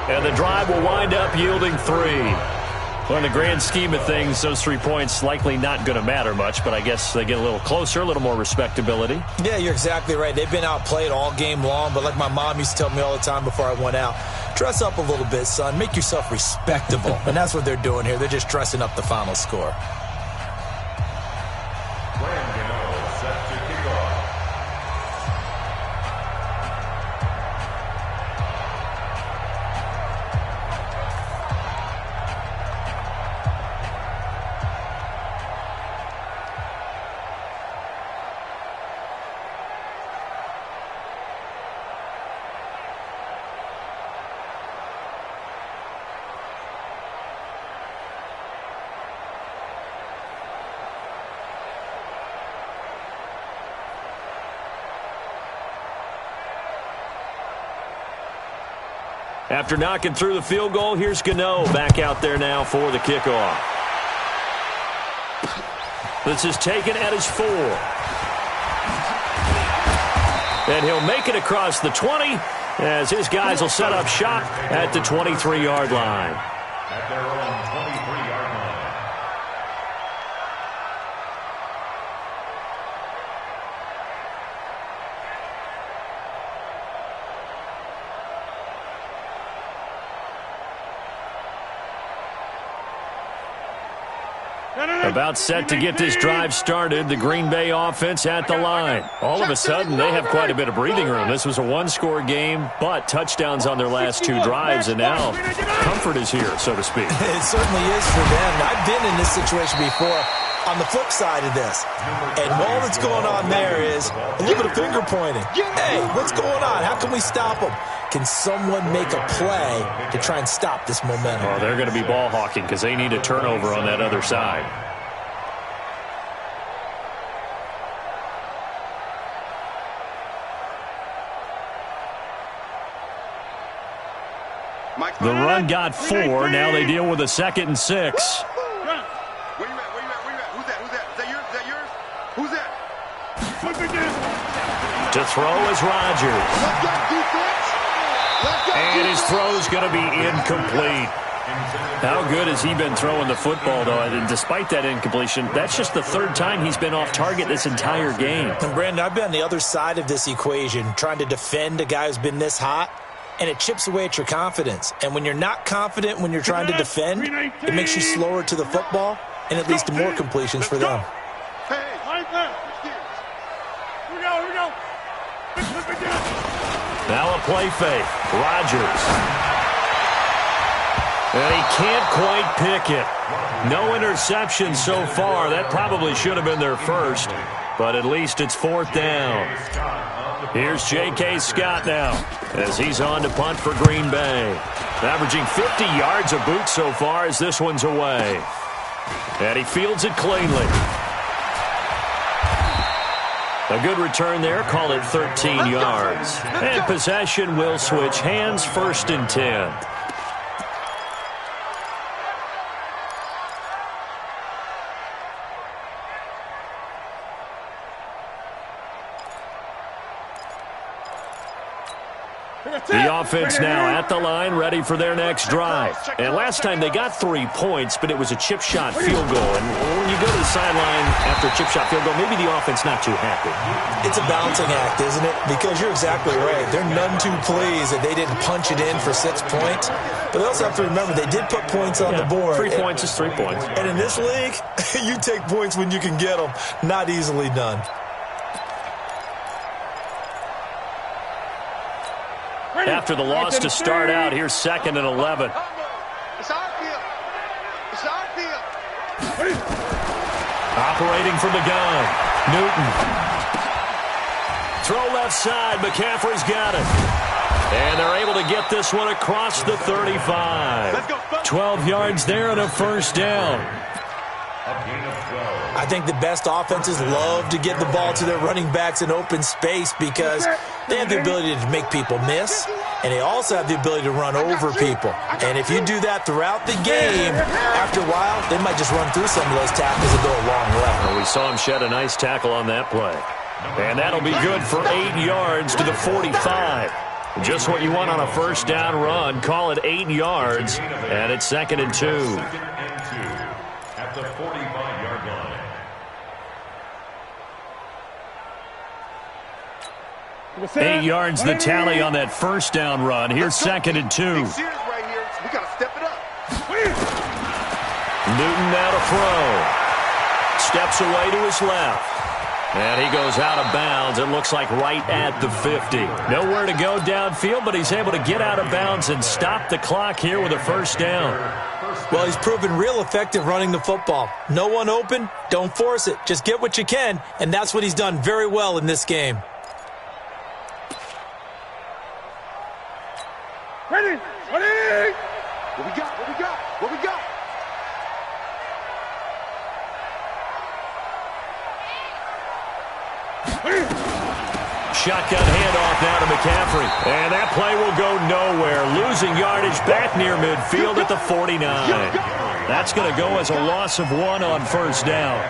and the drive will wind up yielding 3. Well, in the grand scheme of things, those 3 points likely not going to matter much, but I guess they get a little closer, a little more respectability. Yeah, you're exactly right. They've been outplayed all game long, but like my mom used to tell me all the time before I went out, dress up a little bit, son. Make yourself respectable. And that's what they're doing here. They're just dressing up the final score. Set to kick off. After knocking through the field goal, here's Gano back out there now for the kickoff. This is taken at his 4. And he'll make it across the 20 as his guys will set up shop at the 23-yard line. At their own 23-yard line. About set to get this drive started, the Green Bay offense at the line. All of a sudden, they have quite a bit of breathing room. This was a one-score game, but touchdowns on their last 2 drives, and now comfort is here, so to speak. It certainly is for them. I've been in this situation before on the flip side of this. And all that's going on there is a little bit of finger pointing. Hey, what's going on? How can we stop them? Can someone make a play to try and stop this momentum? Oh, they're going to be ball hawking because they need a turnover on that other side. The run got 4. Now they deal with a 2nd and 6. Where you at? Where you at? Who's that? Is that yours? Is that yours? Who's that? To throw is Rodgers. And his throw's going to be incomplete. How good has he been throwing the football, though? And despite that incompletion, that's just the 3rd time he's been off target this entire game. And Brandon, I've been on the other side of this equation, trying to defend a guy who's been this hot, and it chips away at your confidence. And when you're not confident when you're trying to defend, it makes you slower to the football, and it leads to more completions for them. Hey, right there. Here we go. Now a play fake. Rodgers. And he can't quite pick it. No interception so far. That probably should have been their first, but at least it's 4th down. Here's J.K. Scott now as he's on to punt for Green Bay. Averaging 50 yards a boot so far as this one's away. And he fields it cleanly. A good return there. Call it 13 yards. And possession will switch hands. 1st and 10. The offense now at the line, ready for their next drive. And last time they got 3 points, but it was a chip shot field goal. And when you go to the sideline after a chip shot field goal, maybe the offense not too happy. It's a balancing act, isn't it? Because you're exactly right. They're none too pleased that they didn't punch it in for 6 points. But they also have to remember they did put points on the board. 3 points is 3 points. And in this league, you take points when you can get them. Not easily done. After the loss to start out, here's 2nd and 11. It's our field. It's our field. Operating from the gun. Newton. Throw left side. McCaffrey's got it. And they're able to get this one across the 35. 12 yards there and a 1st down. I think the best offenses love to get the ball to their running backs in open space because they have the ability to make people miss, and they also have the ability to run over people. And if you do that throughout the game, after a while, they might just run through some of those tackles and go a long way. Well, we saw him shed a nice tackle on that play. And that'll be good for 8 yards to the 45. Just what you want on a first down run. Call it 8 yards, and it's 2nd and 2. 2nd and 2 at the 45-yard line. 8 yards the tally on that first down run. Here's 2nd and 2. Right here. We got to step it up. Newton now to throw. Steps away to his left. And he goes out of bounds, it looks like right at the 50. Nowhere to go downfield, but he's able to get out of bounds and stop the clock here with a first down. Well, he's proven real effective running the football. No one open, don't force it. Just get what you can, and that's what he's done very well in this game. Ready? Ready? What we got? What we got? What we got? Shotgun handoff now to McCaffrey. And that play will go nowhere. Losing yardage back near midfield at the 49. That's going to go as a loss of 1 on first down.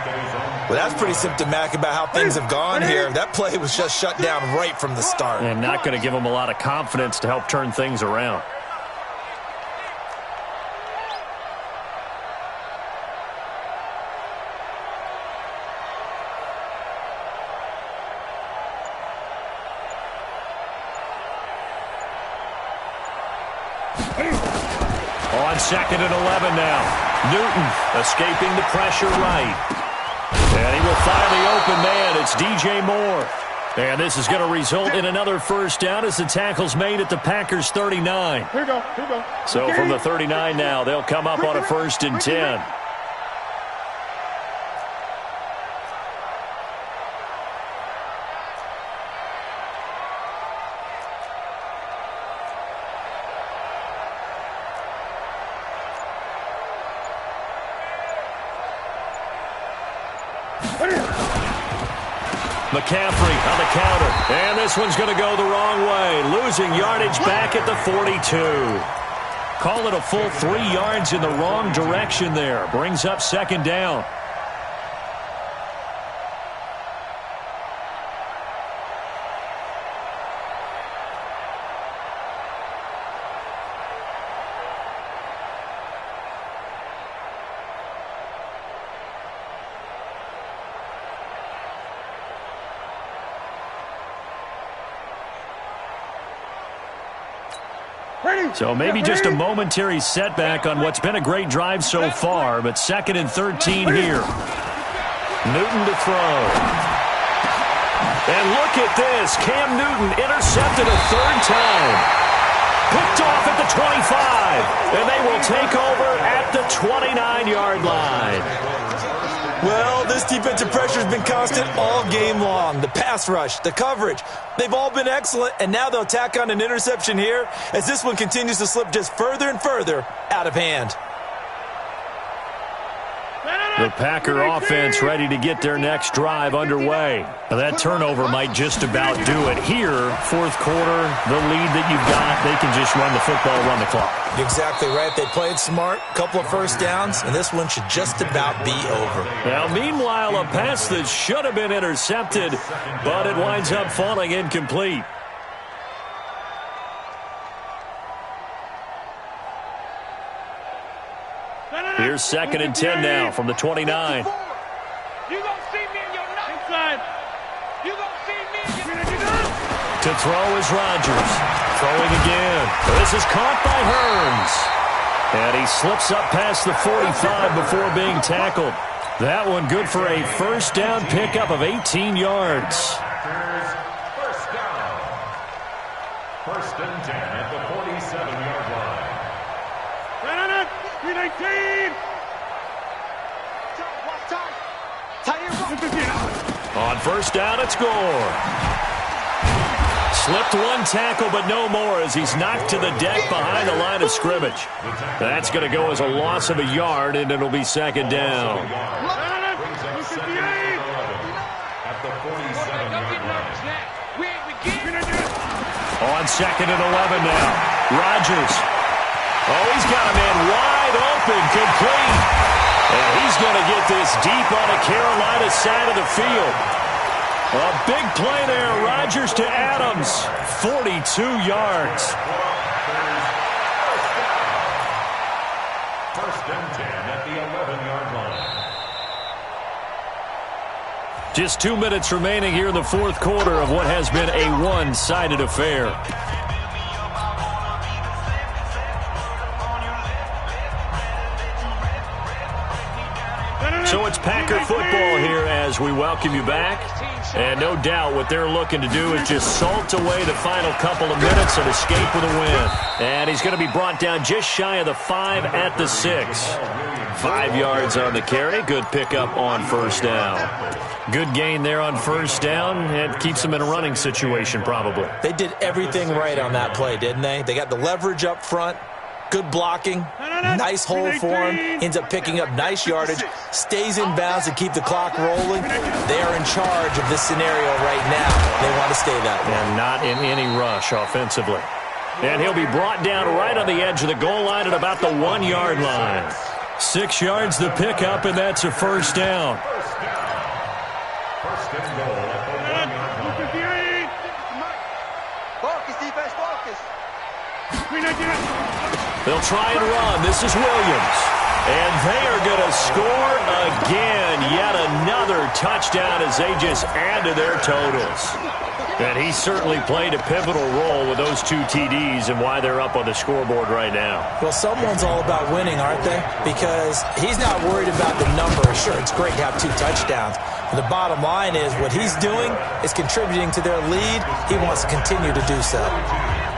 Well, that's pretty symptomatic about how things have gone here. That play was just shut down right from the start. And not going to give them a lot of confidence to help turn things around. On 2nd and 11 now. Newton escaping the pressure right. And he will find the open man. It's DJ Moore. And this is going to result in another first down as the tackle's made at the Packers' 39. Here we go. Here we go. So from the 39 now, they'll come up on a 1st and 10. McCaffrey on the counter. And this one's going to go the wrong way. Losing yardage back at the 42. Call it a full 3 yards in the wrong direction there. Brings up 2nd down. So maybe just a momentary setback on what's been a great drive so far, but 2nd and 13 here. Newton to throw. And look at this. Cam Newton intercepted a 3rd time. Picked off at the 25. And they will take over at the 29-yard line. Well, this defensive pressure has been constant all game long. The pass rush, the coverage, they've all been excellent, and now they'll tack on an interception here as this one continues to slip just further and further out of hand. The Packer offense ready to get their next drive underway. Now that turnover might just about do it. Here, 4th quarter, the lead that you've got, they can just run the football, run the clock. Exactly right. They played smart, couple of first downs, and this one should just about be over. Now, meanwhile, a pass that should have been intercepted, but it winds up falling incomplete. Here's 2nd and 10 now from the 29. You gonna see me in your inside. You gonna see me in your To throw is Rodgers. Throwing again. This is caught by Hearns. And he slips up past the 45 before being tackled. That one good for a first down pickup of 18 yards. First down. 1st and 10 at the 47-yard line. 319. On first down, it's Gore. Slipped one tackle, but no more as he's knocked to the deck behind the line of scrimmage. That's going to go as a loss of a yard, and it'll be 2nd down. At the 47-yard line. On 2nd and 11 now. Rodgers. Oh, he's got a man wide open, complete. And he's going to get this deep on the Carolina side of the field. A big play there. Rodgers to Adams. 42 yards. First and 10 at the 11-yard line. Just 2 minutes remaining here in the fourth quarter of what has been a one-sided affair. So it's Packer football here as we welcome you back. And no doubt what they're looking to do is just salt away the final couple of minutes and escape with a win. And he's going to be brought down just shy of the 5 at the 6. 5 yards on the carry. Good pickup on first down. Good gain there on first down. It keeps them in a running situation probably. They did everything right on that play, didn't they? They got the leverage up front. Good blocking, nice hole for him, ends up picking up nice yardage, stays in bounds to keep the clock rolling. They are in charge of this scenario right now. They want to stay that way. And not in any rush offensively. And he'll be brought down right on the edge of the goal line at about the 1-yard line. 6 yards the pickup, and that's a first down. First and goal at the 1-yard line. Focus, defense, focus. They'll try and run. This is Williams. And they are going to score again. Yet another touchdown as they just add to their totals. And he certainly played a pivotal role with those 2 TDs and why they're up on the scoreboard right now. Well, someone's all about winning, aren't they? Because he's not worried about the number. Sure, it's great to have 2 touchdowns. But the bottom line is what he's doing is contributing to their lead. He wants to continue to do so.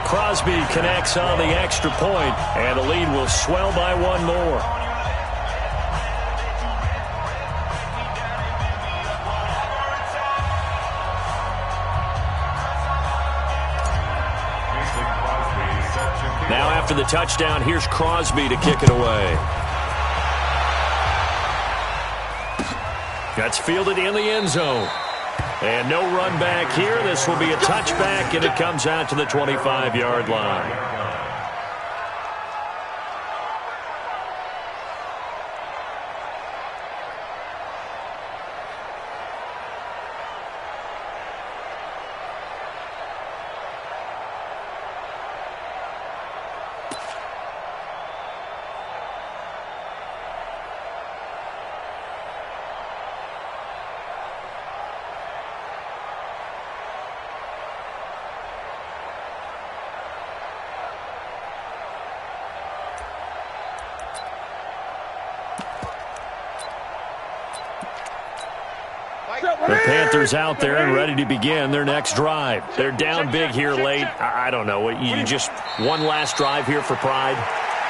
Crosby connects on the extra point, and the lead will swell by 1 more. Now after the touchdown, here's Crosby to kick it away. That's fielded in the end zone. And no run back here. This will be a touchback, and it comes out to the 25-yard line. The Panthers out there and ready to begin their next drive. They're down big here late. I don't know. You just one last drive here for pride?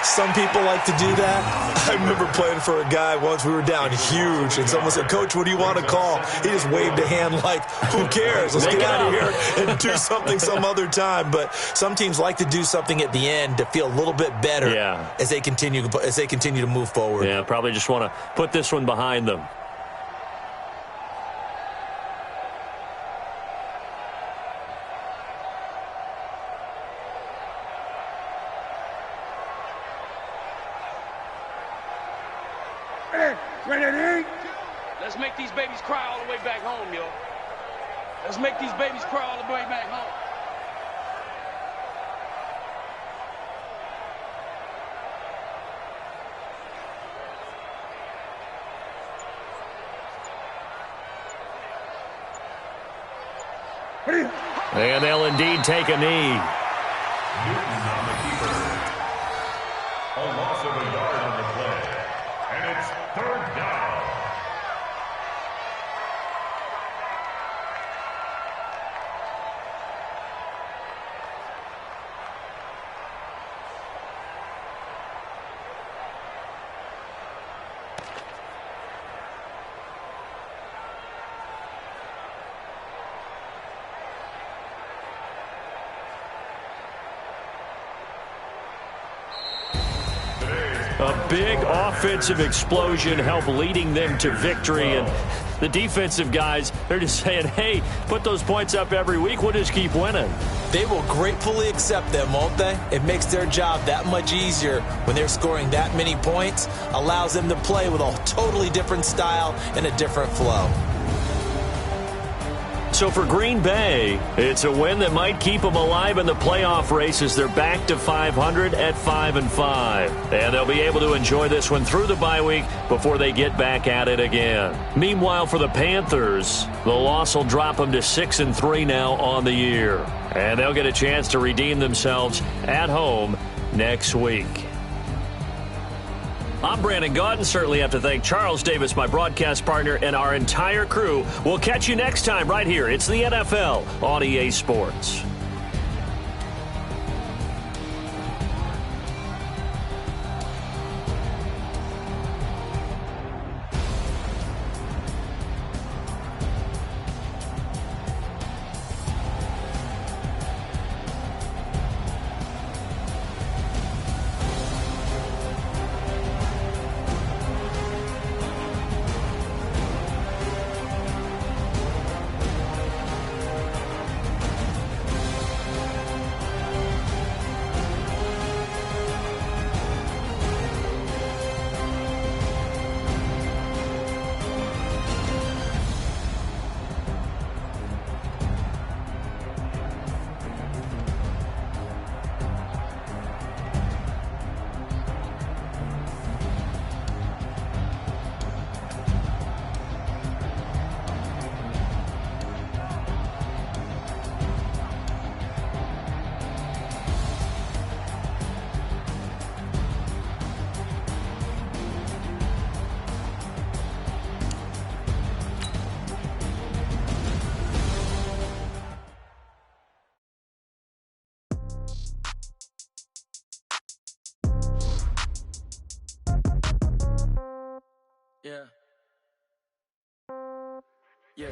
Some people like to do that. I remember playing for a guy once. We were down huge, and someone said, "Coach, what do you want to call?" He just waved a hand like, who cares? Let's get out of here and do something some other time. But some teams like to do something at the end to feel a little bit better as they continue to move forward. Yeah, probably just want to put this one behind them. Let's make these babies cry all the way back home, yo. Let's make these babies cry all the way back home. And they'll indeed take a knee. Newton on the keeper. A loss of a yard on the play. And it's third down. A big offensive explosion helped leading them to victory. And the defensive guys, they're just saying, hey, put those points up every week. We'll just keep winning. They will gratefully accept them, won't they? It makes their job that much easier when they're scoring that many points. Allows them to play with a totally different style and a different flow. So for Green Bay, it's a win that might keep them alive in the playoff race as they're back to 500 at 5-5. And they'll be able to enjoy this one through the bye week before they get back at it again. Meanwhile, for the Panthers, the loss will drop them to 6-3 now on the year. And they'll get a chance to redeem themselves at home next week. I'm Brandon Gaudin. Certainly have to thank Charles Davis, my broadcast partner, and our entire crew. We'll catch you next time right here. It's the NFL on EA Sports. Yeah.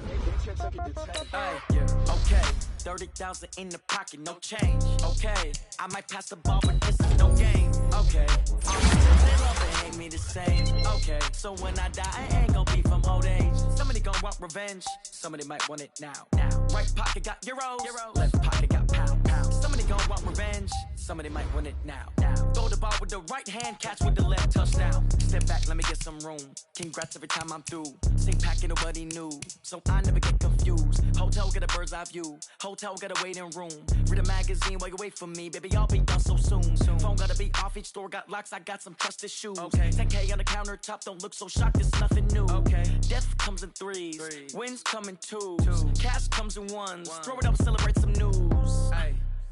Okay. 30,000 in the pocket, no change. Okay. I might pass the ball, but this is no game. Okay. All my friends, they love and hate me the same. Okay. So when I die, I ain't gon' be from old age. Somebody gon' want revenge. Somebody might want it now. Right pocket got euros. Left pocket got pound. Somebody gon' want revenge. Somebody might want it now. Throw the ball with the right hand, catch with the left, touchdown. Step back, let me get some room. Congrats every time I'm through. Same packet, nobody knew, so I never get confused. Hotel got a bird's eye view. Hotel got a waiting room. Read a magazine while you wait for me, baby. I'll be done so soon. Phone gotta be off, each store got locks. I got some trusted shoes. 10K on the countertop, don't look so shocked. It's nothing new. Death comes in threes. Wins come in twos. Cash comes in ones. Throw it up, celebrate some news.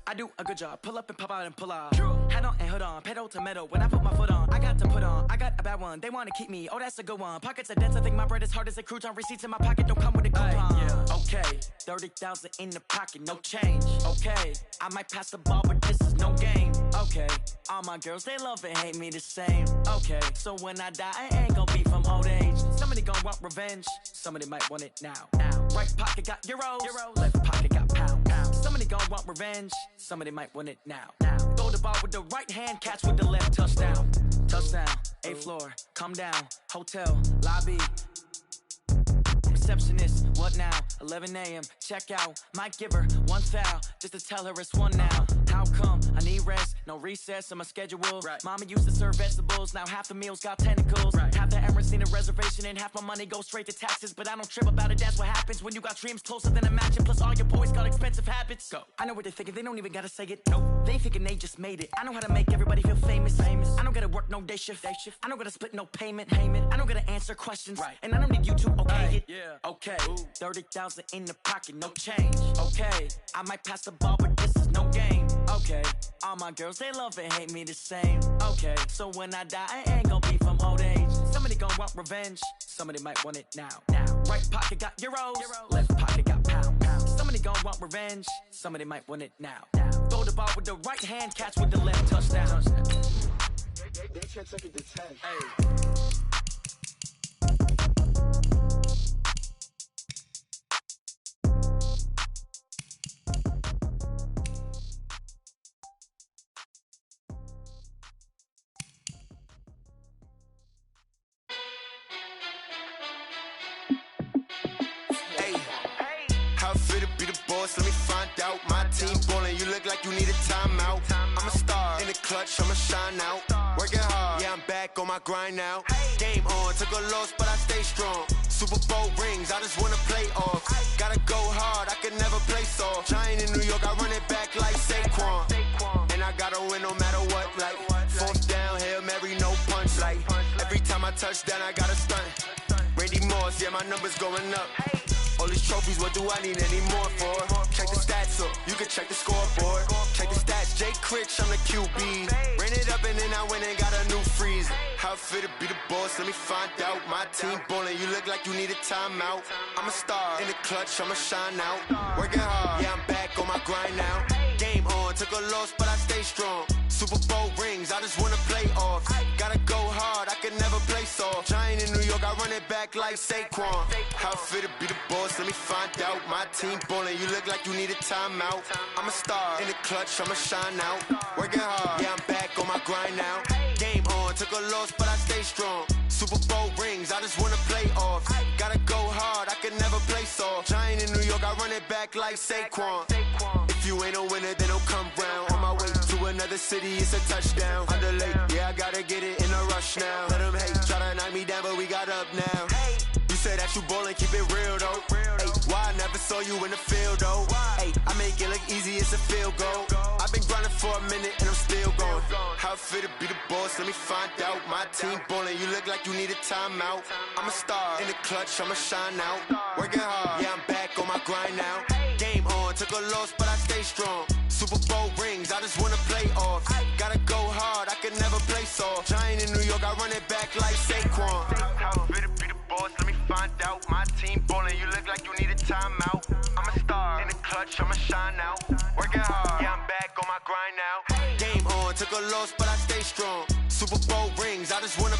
I do a good job. Pull up and pop out and pull out. Head on and hood on. Pedal to metal. When I put my foot on, I got to put on. I got a bad one. They want to keep me. Oh, that's a good one. Pockets are dense. I think my bread is hard as a crouton. Receipts in my pocket don't come with a coupon. Okay. 30,000 in the pocket. No change. Okay. I might pass the ball, but this is no game. Okay. All my girls, they love and hate me the same. Okay. So when I die, I ain't gonna be from old age. Somebody gonna want revenge. Somebody might want it now. Right pocket got euros. Left pocket got pound. Somebody gon' want revenge. Somebody might want it now. Throw the ball with the right hand, catch with the left, touchdown. Touchdown, 8th floor, come down. Hotel, lobby. Receptionist, what now? 11 a.m., check out. Might give her one foul, just to tell her it's one now. How come? I need rest, no recess in my schedule. Mama used to serve vegetables, now half the meals got tentacles. Half the errands need a reservation and half my money goes straight to taxes. But I don't trip about it, that's what happens when you got dreams closer than a mansion. Plus all your boys got expensive habits. Go. I know what they're thinking, they don't even gotta say it. Nope. They thinking they just made it. I know how to make everybody feel famous. I don't gotta work no day shift. I don't gotta split no payment. I don't gotta answer questions. And I don't need you to okay it. Okay, 30,000 in the pocket, no change. Okay, I might pass the ball, but this is no game. Okay, all my girls, they love and hate me the same. Okay, so when I die, I ain't gonna be from old age. Somebody gon' want revenge. Somebody might want it now. Right pocket got euros. Left pocket got pound. Somebody gon' want revenge. Somebody might want it now. Throw the ball with the right hand, catch with the left, touchdown. They can't take it to 10. Let me find out. My team ballin', you look like you need a timeout. I'm a star in the clutch, I'ma shine out. Working hard, yeah, I'm back on my grind now. Game on, took a loss, but I stay strong. Super Bowl rings, I just wanna play off. Gotta go hard, I can never play soft. Giant in New York, I run it back like Saquon. And I gotta win no matter what, like fourth down, Hail Mary, no punch. Like every time I touch down, I gotta stunt. Randy Moss, yeah, my numbers going up. All these trophies, what do I need any more for? Check the stats up, you can check the scoreboard. Check the stats, Jay Critch, I'm the QB. Ran it up and then I went and got a new freeze. How it feel to be the boss, let me find out. My team ballin', you look like you need a timeout. I'm a star, in the clutch, I'ma shine out. Working hard, yeah, I'm back on my grind now. Game on, took a loss, but I stay strong. Super Bowl rings, I just wanna play off. Gotta go hard, I can never play soft. Giant in New York, I run it back like Saquon. How it feel to be the boss, let me find out. My team ballin', you look like you need a timeout. I'm a star, in the clutch, I'ma shine out. Working hard, yeah, I'm back on my grind now. Game on, took a loss, but I stay strong. Super Bowl rings, I just wanna play off. Gotta go hard, I can never play soft. Giant in New York, I run it back like Saquon. If you ain't a winner, then don't come round. On my way to another city, it's a touchdown. Underlay, yeah, I gotta get it in a rush now. Let them hate, try to knock me down, but we got up now. You say that you ballin', keep it real though. Ay, why I never saw you in the field though? Ay, I make it look easy, it's a field goal. I've been grinding for a minute and I'm still going. How it feel to be the boss, let me find out. My team ballin', you look like you need a timeout. I'm a star, in the clutch, I'ma shine out. Working hard, yeah, I'm back on my grind now. Game on, took a loss, but I stay strong. Super Bowl rings, I just wanna play off. Gotta go hard, I can never play soft. Giant in New York, I run it back like Saquon. How it feel to be the boss, let me find out. My team ballin', you look like you need a timeout. I'm a star, in the clutch, I'ma shine out. Working hard, yeah, I'm back on my grind now. Game on, took a loss, but I stay strong. Super Bowl rings, I just wanna